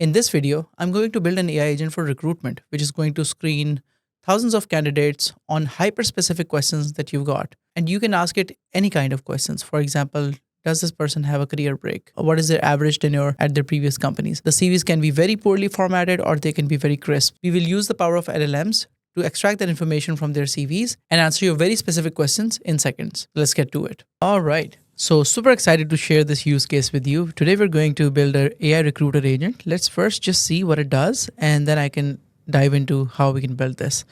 In this video, I'm going to build an AI agent for recruitment, which is going to screen thousands of candidates on hyper-specific questions that you've got. And you can ask it any kind of questions. For example, does this person have a career break? What is their average tenure at their previous companies? The CVs can be very poorly formatted or they can be very crisp. We will use the power of LLMs to extract that information from their CVs and answer your very specific questions in seconds. Let's get to it. All right. So super excited to share this use case with you. Today we're going to build an AI recruiter agent. Let's first just see what it does and then I can dive into how we can build this.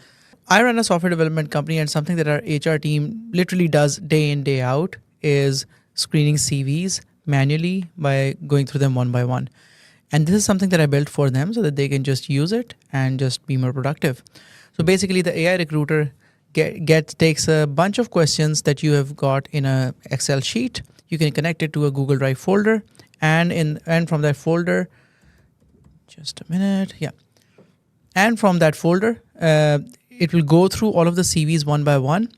I run a software development company and something that our HR team literally does day in, day out is screening CVs manually by going through them one by one. And this is something that I built for them so that they can just use it and just be more productive. So basically the AI recruiter takes a bunch of questions that you have got in a Excel sheet. You can connect it to a Google Drive folder, and from that folder, just a minute, yeah. And from that folder, it will go through all of the CVs one by one,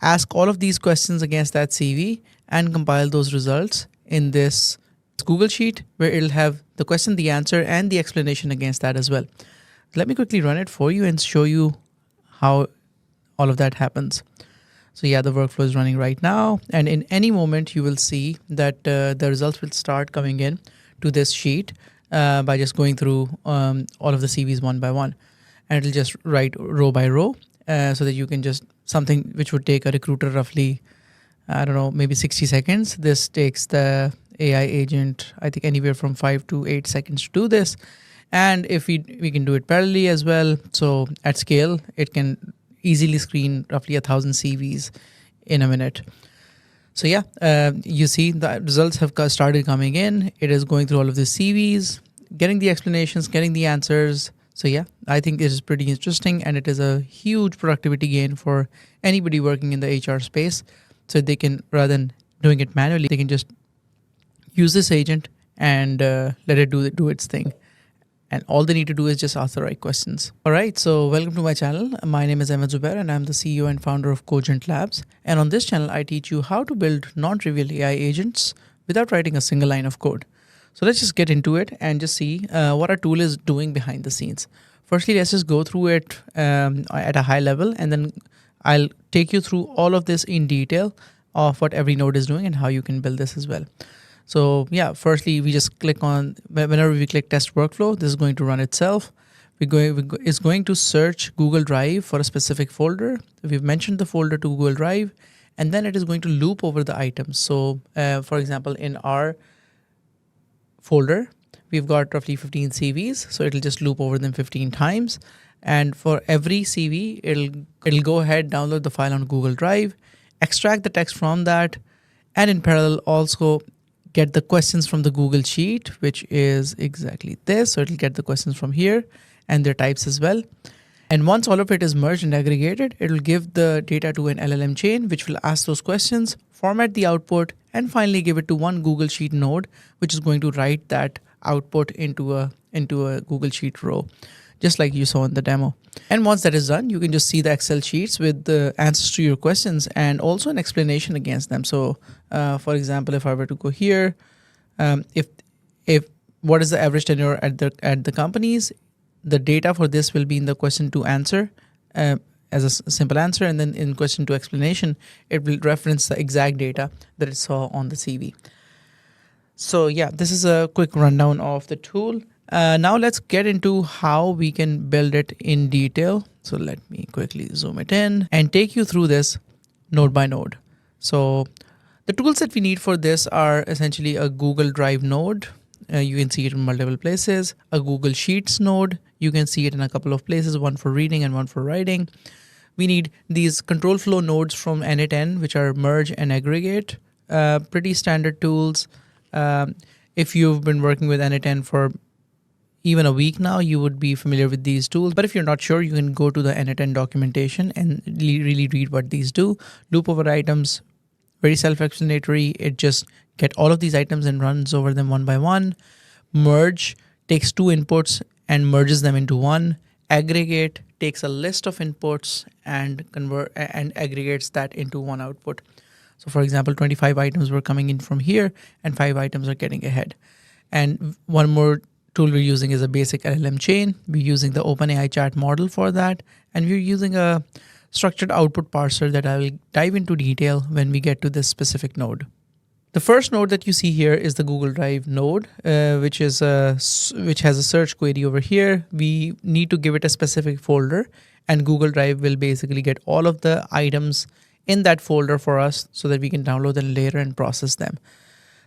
ask all of these questions against that CV, and compile those results in this Google Sheet where it'll have the question, the answer, and the explanation against that as well. Let me quickly run it for you and show you how all of that happens. So yeah, the workflow is running right now. And in any moment, you will see that the results will start coming in to this sheet by just going through all of the CVs one by one. And it'll just write row by row so that you can just something which would take a recruiter roughly, I don't know, maybe 60 seconds. This takes the AI agent, I think anywhere from 5 to 8 seconds to do this. And if we can do it parallelly as well. So at scale, it can easily screen roughly 1,000 CVs in a minute. So yeah, you see the results have started coming in. It is going through all of the CVs, getting the explanations, getting the answers. So yeah, I think this is pretty interesting and it is a huge productivity gain for anybody working in the HR space. So they can, rather than doing it manually, they can just use this agent and let it do its thing. And all they need to do is just ask the right questions. All right, so welcome to my channel. My name is Ahmed Zubair and I'm the CEO and founder of Cogent Labs. And on this channel, I teach you how to build non-trivial AI agents without writing a single line of code. So let's just get into it and just see what our tool is doing behind the scenes. Firstly, let's just go through it at a high level, and then I'll take you through all of this in detail of what every node is doing and how you can build this as well. So yeah, firstly, we just click on, whenever we click test workflow, this is going to run itself. It's going to search Google Drive for a specific folder. We've mentioned the folder to Google Drive, and then it is going to loop over the items. So for example, in our folder, we've got roughly 15 CVs. So it'll just loop over them 15 times. And for every CV, it'll go ahead, download the file on Google Drive, extract the text from that, and in parallel also get the questions from the Google Sheet, which is exactly this. So it'll get the questions from here and their types as well. And once all of it is merged and aggregated, it'll give the data to an LLM chain, which will ask those questions, format the output, and finally give it to one Google Sheet node, which is going to write that output into a Google Sheet row, just like you saw in the demo. And once that is done, you can just see the Excel sheets with the answers to your questions and also an explanation against them. So for example, if I were to go here, if what is the average tenure at the companies, the data for this will be in the question to answer as a simple answer. And then in question to explanation, it will reference the exact data that it saw on the CV. So yeah, this is a quick rundown of the tool. Now let's get into how we can build it in detail. So let me quickly zoom it in and take you through this node by node. So the tools that we need for this are essentially a Google Drive node. You can see it in multiple places. A Google Sheets node. You can see it in a couple of places, one for reading and one for writing. We need these control flow nodes from N8N, which are merge and aggregate. Pretty standard tools. If you've been working with N8N for even a week now, you would be familiar with these tools. But if you're not sure, you can go to the N8N documentation and really read what these do. Loop over items, very self-explanatory. It just get all of these items and runs over them one by one. Merge takes two inputs and merges them into one. Aggregate takes a list of inputs and aggregates that into one output. So for example, 25 items were coming in from here and 5 items are getting ahead. And one more tool we're using is a basic LLM chain. We're using the OpenAI chat model for that. And we're using a structured output parser that I will dive into detail when we get to this specific node. The first node that you see here is the Google Drive node, which has a search query over here. We need to give it a specific folder, and Google Drive will basically get all of the items in that folder for us so that we can download them later and process them.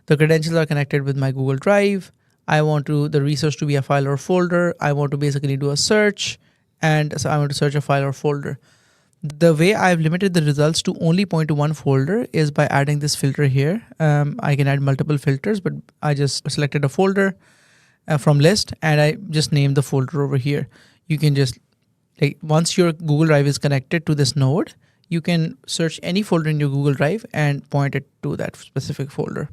The credentials are connected with my Google Drive. I want the resource to be a file or folder. I want to basically do a search, and so I want to search a file or folder. The way I've limited the results to only point to one folder is by adding this filter here. I can add multiple filters, but I just selected a folder from list, and I just named the folder over here. You can just, like, once your Google Drive is connected to this node, you can search any folder in your Google Drive and point it to that specific folder.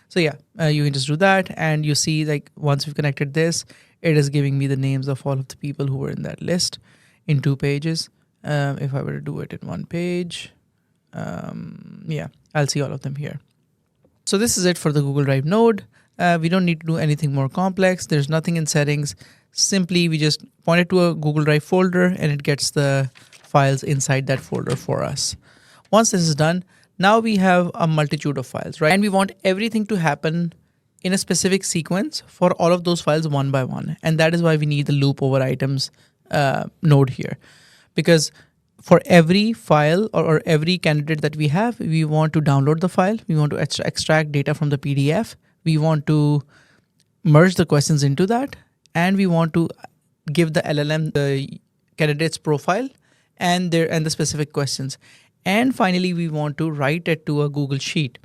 So yeah, you can just do that, and you see, like, once we've connected this, it is giving me the names of all of the people who were in that list in 2 pages. If I were to do it in 1 page, yeah, I'll see all of them here. So this is it for the Google Drive node. We don't need to do anything more complex. There's nothing in settings. Simply, we just point it to a Google Drive folder, and it gets the files inside that folder for us. Once this is done, now we have a multitude of files, right? And we want everything to happen in a specific sequence for all of those files one by one. And that is why we need the loop over items node here. Because for every file or every candidate that we have, we want to download the file. We want to extract data from the PDF. We want to merge the questions into that. And we want to give the LLM the candidate's profile and the specific questions. And finally, we want to write it to a Google Sheet.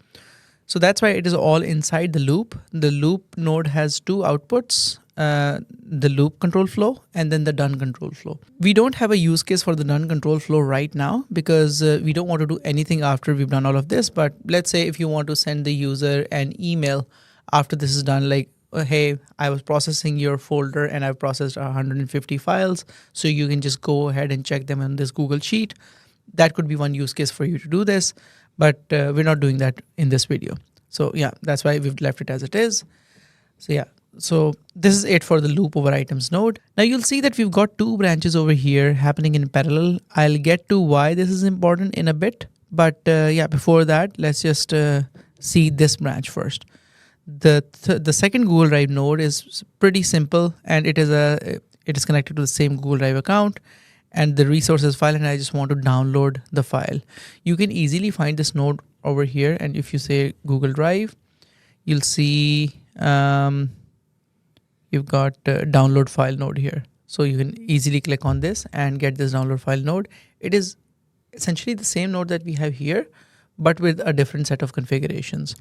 So that's why it is all inside the loop. The loop node has 2 outputs, the loop control flow and then the done control flow. We don't have a use case for the done control flow right now because we don't want to do anything after we've done all of this. But let's say if you want to send the user an email after this is done, like, hey, I was processing your folder and I've processed 150 files. So you can just go ahead and check them on this Google Sheet. That could be one use case for you to do this, but we're not doing that in this video. So yeah, that's why we've left it as it is. So yeah, so this is it for the loop over items node. Now you'll see that we've got 2 branches over here happening in parallel. I'll get to why this is important in a bit, but yeah, before that, let's just see this branch first. The second Google Drive node is pretty simple, and it is connected to the same Google Drive account and the resources file, and I just want to download the file. You can easily find this node over here, and if you say Google Drive, you'll see you've got download file node here. So you can easily click on this and get this download file node. It is essentially the same node that we have here, but with a different set of configurations.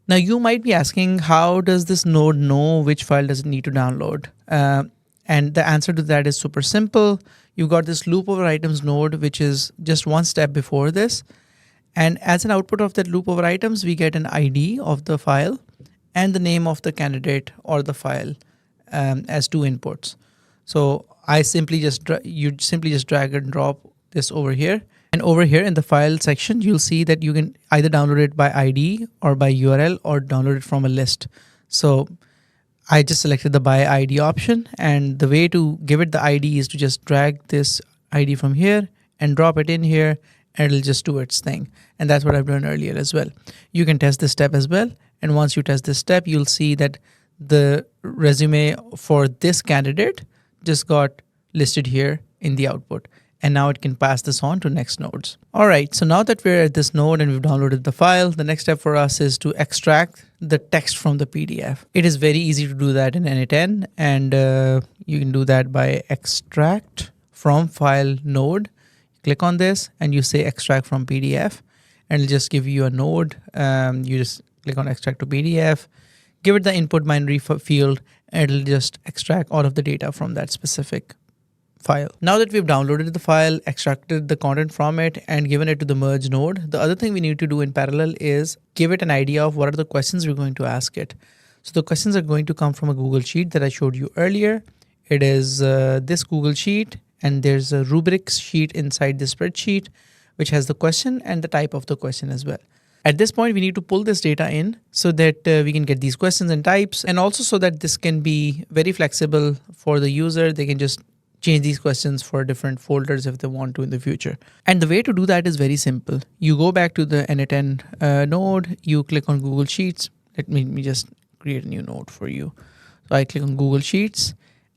Now you might be asking, how does this node know which file does it need to download? And the answer to that is super simple. You've got this loop over items node, which is just one step before this. And as an output of that loop over items, we get an ID of the file and the name of the candidate or the file as 2 inputs. So you simply just drag and drop this over here. And over here in the file section, you'll see that you can either download it by ID or by URL or download it from a list. So I just selected the by ID option, and the way to give it the ID is to just drag this ID from here and drop it in here, and it'll just do its thing. And that's what I've done earlier as well. You can test this step as well. And once you test this step, you'll see that the resume for this candidate just got listed here in the output. And now it can pass this on to next nodes. All right, so now that we're at this node and we've downloaded the file, the next step for us is to extract the text from the PDF. It is very easy to do that in N8N, and you can do that by extract from file node. Click on this and you say extract from PDF, and it'll just give you a node. You just click on extract to PDF, give it the input binary field, and it'll just extract all of the data from that specific file. Now that we've downloaded the file, extracted the content from it, and given it to the merge node, the other thing we need to do in parallel is give it an idea of what are the questions we're going to ask it. So the questions are going to come from a Google Sheet that I showed you earlier. It is this Google Sheet, and there's a rubrics sheet inside the spreadsheet, which has the question and the type of the question as well. At this point, we need to pull this data in so that we can get these questions and types, and also so that this can be very flexible for the user. They can just change these questions for different folders if they want to in the future. And the way to do that is very simple. You go back to the NA10 node, you click on Google Sheets. Let me just create a new node for you. So I click on Google Sheets,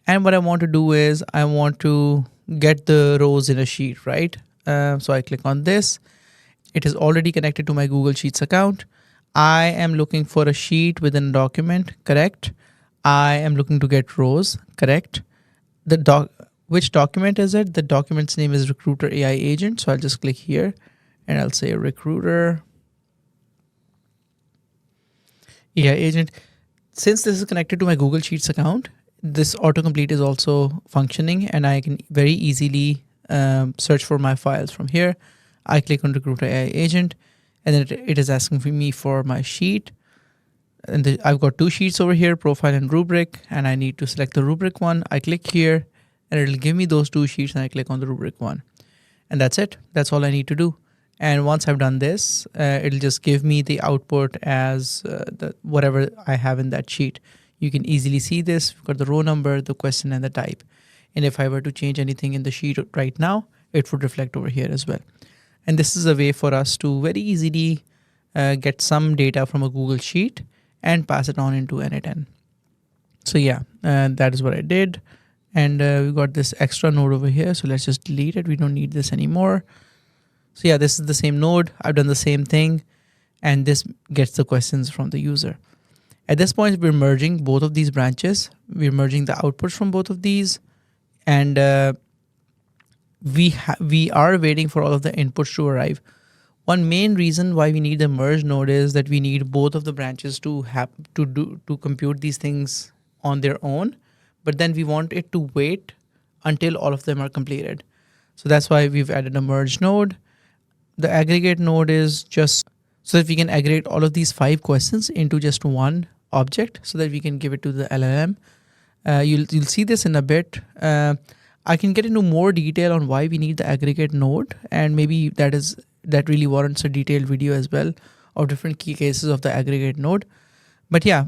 and what I want to do is I want to get the rows in a sheet, right? So I click on this. It is already connected to my Google Sheets account. I am looking for a sheet within a document, correct? I am looking to get rows, correct? Which document is it? The document's name is Recruiter AI Agent. So I'll just click here and I'll say Recruiter AI Agent. Since this is connected to my Google Sheets account, this autocomplete is also functioning, and I can very easily search for my files from here. I click on Recruiter AI Agent, and then it is asking for me for my sheet. And I've got two sheets over here, profile and rubric, and I need to select the rubric one. I click here, and it'll give me those two sheets, and I click on the rubric one. And that's it. That's all I need to do. And once I've done this, it'll just give me the output as whatever I have in that sheet. You can easily see this. We've got the row number, the question, and the type. And if I were to change anything in the sheet right now, it would reflect over here as well. And this is a way for us to very easily get some data from a Google Sheet and pass it on into NA10. So yeah, that is what I did. And we got this extra node over here. So let's just delete it. We don't need this anymore. So yeah, this is the same node. I've done the same thing. And this gets the questions from the user. At this point, we're merging both of these branches. We're merging the outputs from both of these. And we are waiting for all of the inputs to arrive. One main reason why we need the merge node is that we need both of the branches to compute these things on their own, but then we want it to wait until all of them are completed. So that's why we've added a merge node. The aggregate node is just so that we can aggregate all of these 5 questions into just one object so that we can give it to the LLM. You'll see this in a bit. I can get into more detail on why we need the aggregate node, and maybe that really warrants a detailed video as well of different key cases of the aggregate node. But yeah,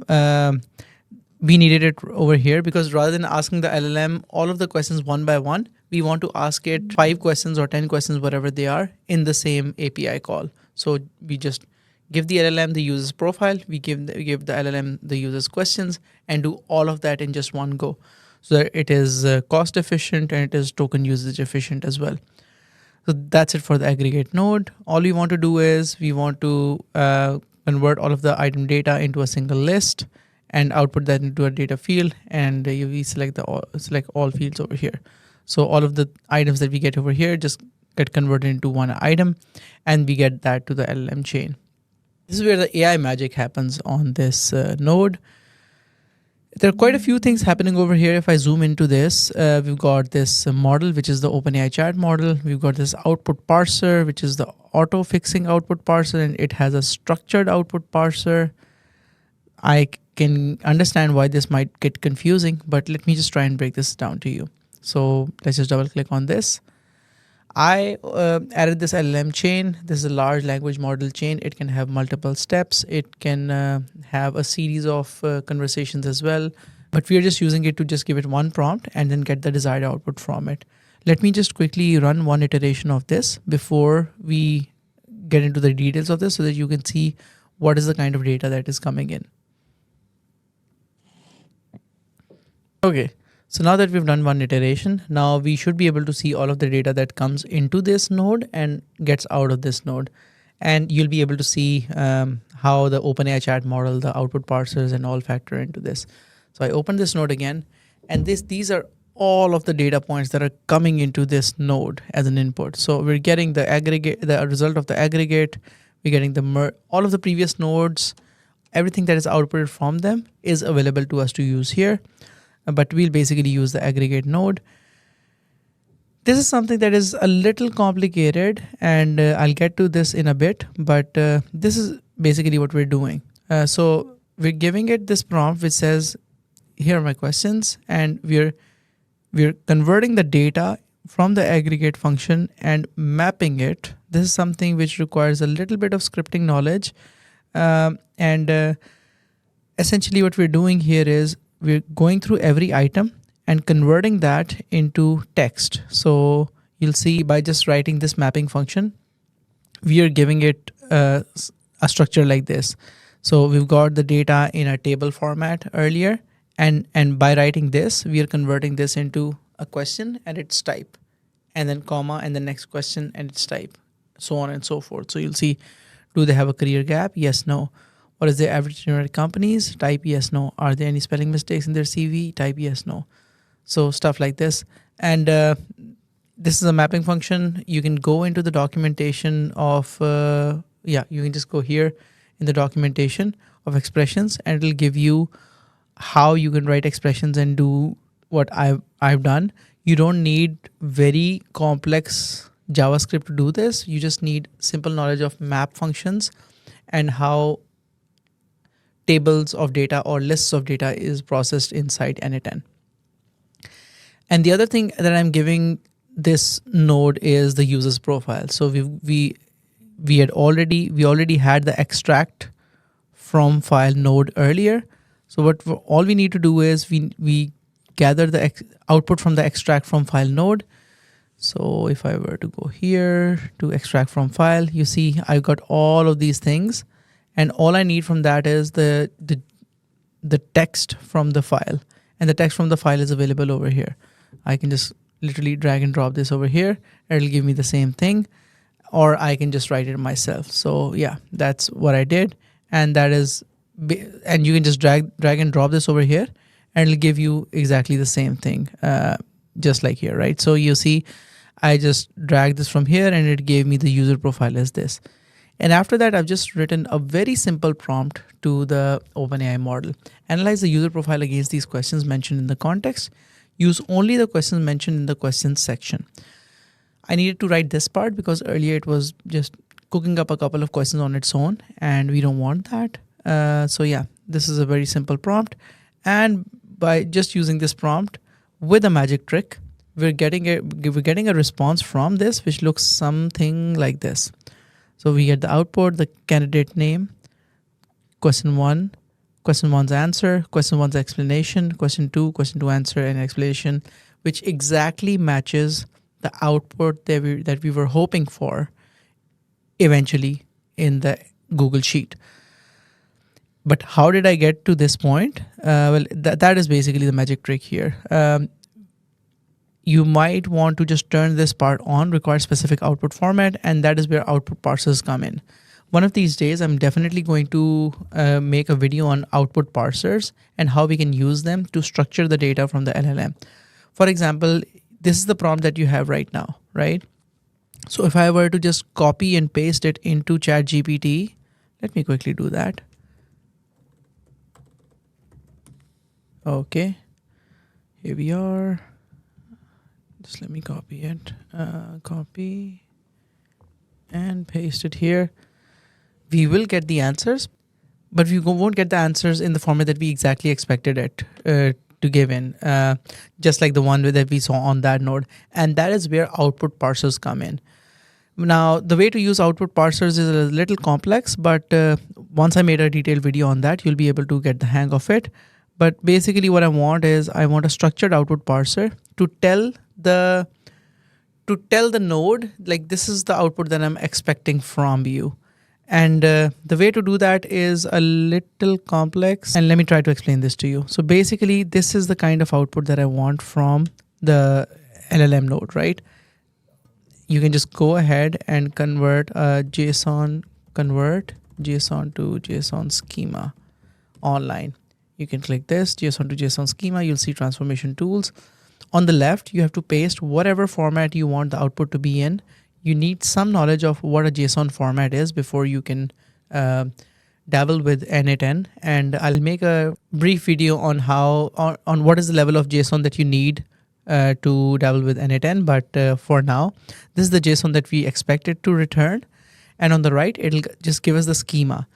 we needed it over here because rather than asking the LLM all of the questions one by one, we want to ask it 5 questions or 10 questions, whatever they are, in the same API call. So we just give the LLM the user's profile, we give the LLM the user's questions, and do all of that in just one go. So that it is cost efficient and it is token usage efficient as well. So that's it for the aggregate node. All we want to do is we want to convert all of the item data into a single list and output that into a data field, and we select all fields over here. So all of the items that we get over here just get converted into one item, and we get that to the LLM chain. This is where the AI magic happens on this node. There are quite a few things happening over here. If I zoom into this, we've got this model, which is the OpenAI chat model. We've got this output parser, which is the auto fixing output parser, and it has a structured output parser. I can understand why this might get confusing, but let me just try and break this down to you. So let's just double click on this. I added this LLM chain. This is a large language model chain. It can have multiple steps. It can have a series of conversations as well. But we are just using it to just give it one prompt and then get the desired output from it. Let me just quickly run one iteration of this before we get into the details of this so that you can see what is the kind of data that is coming in. Okay. So now that we've done one iteration, now we should be able to see all of the data that comes into this node and gets out of this node. And you'll be able to see how the OpenAI chat model, the output parsers and all factor into this. So I open this node again, and these are all of the data points that are coming into this node as an input. So we're getting the aggregate, the result of the aggregate, we're getting all of the previous nodes, everything that is outputted from them is available to us to use here. But we'll basically use the aggregate node. This is something that is a little complicated, and I'll get to this in a bit, but this is basically what we're doing. So we're giving it this prompt which says, here are my questions, and we're converting the data from the aggregate function and mapping it, This is something which requires a little bit of scripting knowledge. And essentially what we're doing here is we're going through every item and converting that into text. So you'll see by just writing this mapping function, we are giving it a structure like this. So we've got the data in a table format earlier, and by writing this, we are converting this into a question and its type, and then comma and the next question and its type, so on and so forth. So you'll see, do they have a career gap? Yes, no. What is their average tenure at companies? Type yes, no. Are there any spelling mistakes in their CV? Type yes, no. So stuff like this. And this is a mapping function. You can go into the documentation of, you can just go here in the documentation of expressions, and it'll give you how you can write expressions and do what I've done. You don't need very complex JavaScript to do this. You just need simple knowledge of map functions and how tables of data or lists of data is processed inside n8n. And the other thing that I'm giving this node is the user's profile. So we already had the extract from file node earlier. So all we need to do is we gather the output from the extract from file node. So if I were to go here to extract from file, you see I've got all of these things, and all I need from that is the text from the file, and the text from the file is available over here. I can just literally drag and drop this over here. It'll give me the same thing, or I can just write it myself. So yeah, that's what I did, and and you can just drag and drop this over here, and it'll give you exactly the same thing, just like here, right? So you see, I just dragged this from here, and it gave me the user profile as this. And after that, I've just written a very simple prompt to the OpenAI model. Analyze the user profile against these questions mentioned in the context. Use only the questions mentioned in the questions section. I needed to write this part because earlier it was just cooking up a couple of questions on its own, and we don't want that. So yeah, this is a very simple prompt. And by just using this prompt with a magic trick, we're getting a response from this, which looks something like this. So we get the output, the candidate name, question 1, question 1's answer, question 1's explanation, question 2 answer and explanation, which exactly matches the output that we were hoping for eventually in the Google Sheet. But how did I get to this point? Well, that is basically the magic trick here. You might want to just turn this part on, require specific output format, and that is where output parsers come in. One of these days, I'm definitely going to make a video on output parsers and how we can use them to structure the data from the LLM. For example, this is the prompt that you have right now, right? So if I were to just copy and paste it into ChatGPT, let me quickly do that. Okay, here we are. Just let me copy it, copy and paste it here. We will get the answers, but we won't get the answers in the format that we exactly expected it to give in, just like the one that we saw on that node. And that is where output parsers come in. Now, the way to use output parsers is a little complex, but once I made a detailed video on that, you'll be able to get the hang of it. But basically what I want a structured output parser to tell the node, like, this is the output that I'm expecting from you. And the way to do that is a little complex. And let me try to explain this to you. So basically, this is the kind of output that I want from the LLM node, right? You can just go ahead and convert JSON to JSON schema online. You can click this JSON to JSON schema. You'll see transformation tools. On the left, you have to paste whatever format you want the output to be in. You need some knowledge of what a JSON format is before you can dabble with n8n. And I'll make a brief video on on what is the level of JSON that you need to dabble with n8n. But for now, this is the JSON that we expect it to return. And on the right, it'll just give us the schema.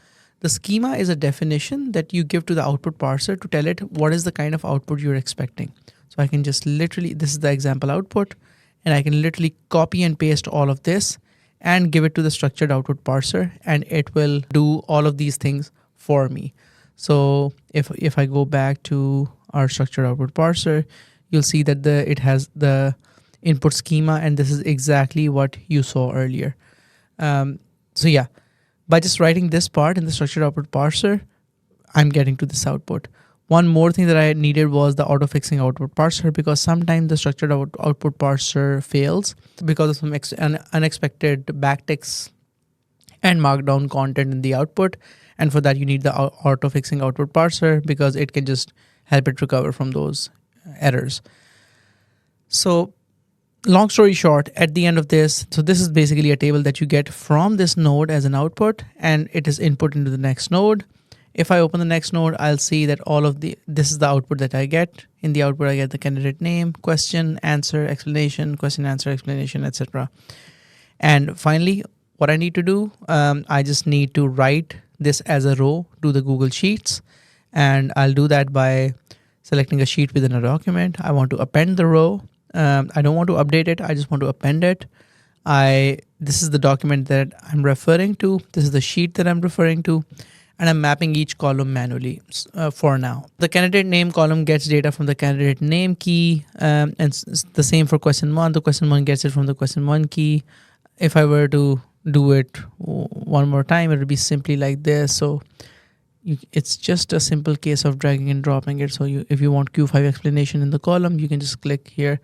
The schema is a definition that you give to the output parser to tell it what is the kind of output you're expecting. So I can just literally, this is the example output, and I can literally copy and paste all of this and give it to the structured output parser, and it will do all of these things for me. So if I go back to our structured output parser, you'll see that it has the input schema, and this is exactly what you saw earlier. So yeah, by just writing this part in the structured output parser, I'm getting to this output. One more thing that I needed was the auto-fixing output parser, because sometimes the structured output parser fails because of some unexpected backticks and markdown content in the output. And for that, you need the auto-fixing output parser, because it can just help it recover from those errors. So long story short, at the end of this, so this is basically a table that you get from this node as an output, and it is input into the next node. If I open the next node, I'll see that this is the output that I get. In the output, I get the candidate name, question, answer, explanation, question, answer, explanation, etc. And finally, what I need to do, I just need to write this as a row to the Google Sheets. And I'll do that by selecting a sheet within a document. I want to append the row. I don't want to update it. I just want to append it. This is the document that I'm referring to. This is the sheet that I'm referring to. And I'm mapping each column manually for now. The candidate name column gets data from the candidate name key, and it's the same for question one. The question one gets it from the question one key. If I were to do it one more time, it would be simply like this. So it's just a simple case of dragging and dropping it. So if you want Q5 explanation in the column, you can just click here,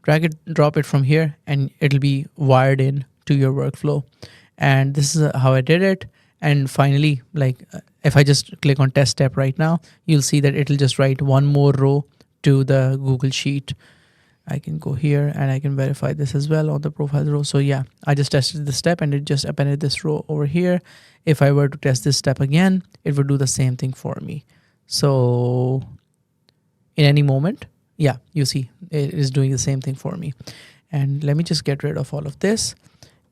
drag it, drop it from here, and it'll be wired in to your workflow. And this is how I did it. And finally, if I just click on test step right now, you'll see that it'll just write one more row to the Google Sheet. I can go here and I can verify this as well on the profile row. So yeah, I just tested the step and it just appended this row over here. If I were to test this step again, it would do the same thing for me. So in any moment, yeah, you see it is doing the same thing for me. And let me just get rid of all of this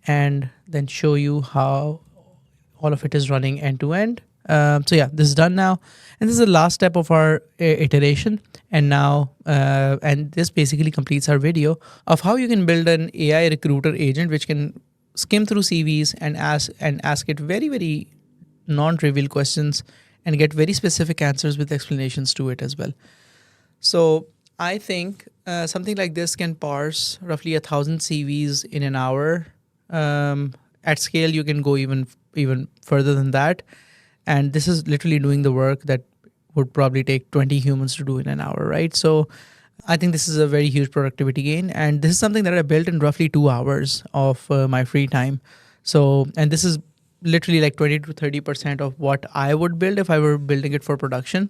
and then show you how all of it is running end to end. So yeah, this is done now. And this is the last step of our iteration. And now, and this basically completes our video of how you can build an AI recruiter agent, which can skim through CVs and ask it very, very non-trivial questions and get very specific answers with explanations to it as well. So I think something like this can parse roughly 1,000 CVs in an hour. At scale, you can go even further than that. And this is literally doing the work that would probably take 20 humans to do in an hour, right? So I think this is a very huge productivity gain. And this is something that I built in roughly 2 hours of my free time. So, and this is literally like 20 to 30% of what I would build if I were building it for production.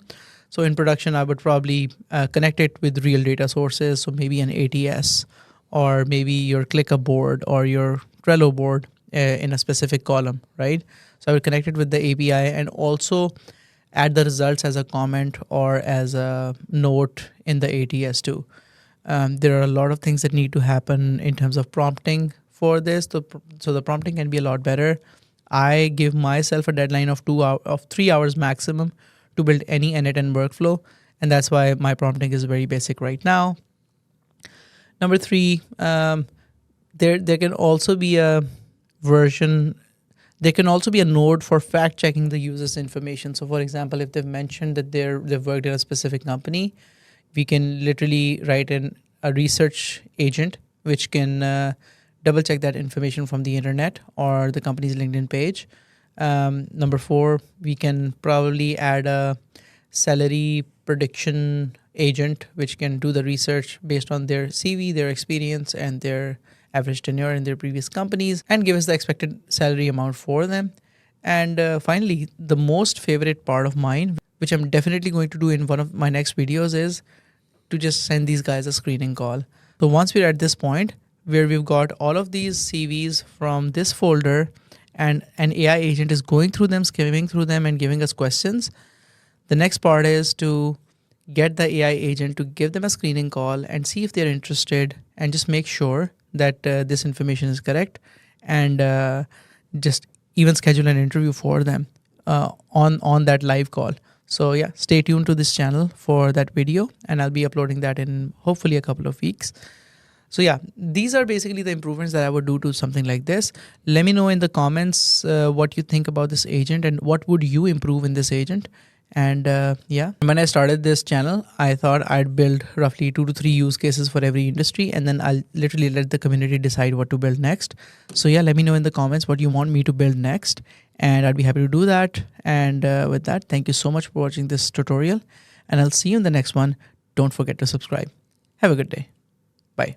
So in production, I would probably connect it with real data sources. So maybe an ATS or maybe your ClickUp board or your Trello board in a specific column, right? So I would connect it with the API and also add the results as a comment or as a note in the ATS too. There are a lot of things that need to happen in terms of prompting for this. So the prompting can be a lot better. I give myself a deadline of 3 hours maximum to build any end-to-end workflow. And that's why my prompting is very basic right now. Number 3, there can also be a version. There can also be a node for fact checking the user's information. So for example, if they've mentioned that they've worked in a specific company, we can literally write in a research agent, which can double check that information from the internet or the company's LinkedIn page. Number 4, we can probably add a salary prediction agent, which can do the research based on their CV, their experience, and their average tenure in their previous companies and give us the expected salary amount for them. And finally, the most favorite part of mine, which I'm definitely going to do in one of my next videos, is to just send these guys a screening call. So once we're at this point where we've got all of these CVs from this folder and an AI agent is going through them, skimming through them and giving us questions, the next part is to get the AI agent to give them a screening call and see if they're interested and just make sure that this information is correct and just even schedule an interview for them on that live call. So yeah, stay tuned to this channel for that video and I'll be uploading that in hopefully a couple of weeks. So yeah, these are basically the improvements that I would do to something like this. Let me know in the comments what you think about this agent and what would you improve in this agent. And yeah, when I started this channel, I thought I'd build roughly 2 to 3 use cases for every industry, and then I'll literally let the community decide what to build next. So yeah, let me know in the comments what you want me to build next, and I'd be happy to do that. And with that, thank you so much for watching this tutorial, and I'll see you in the next one. Don't forget to subscribe. Have a good day. Bye.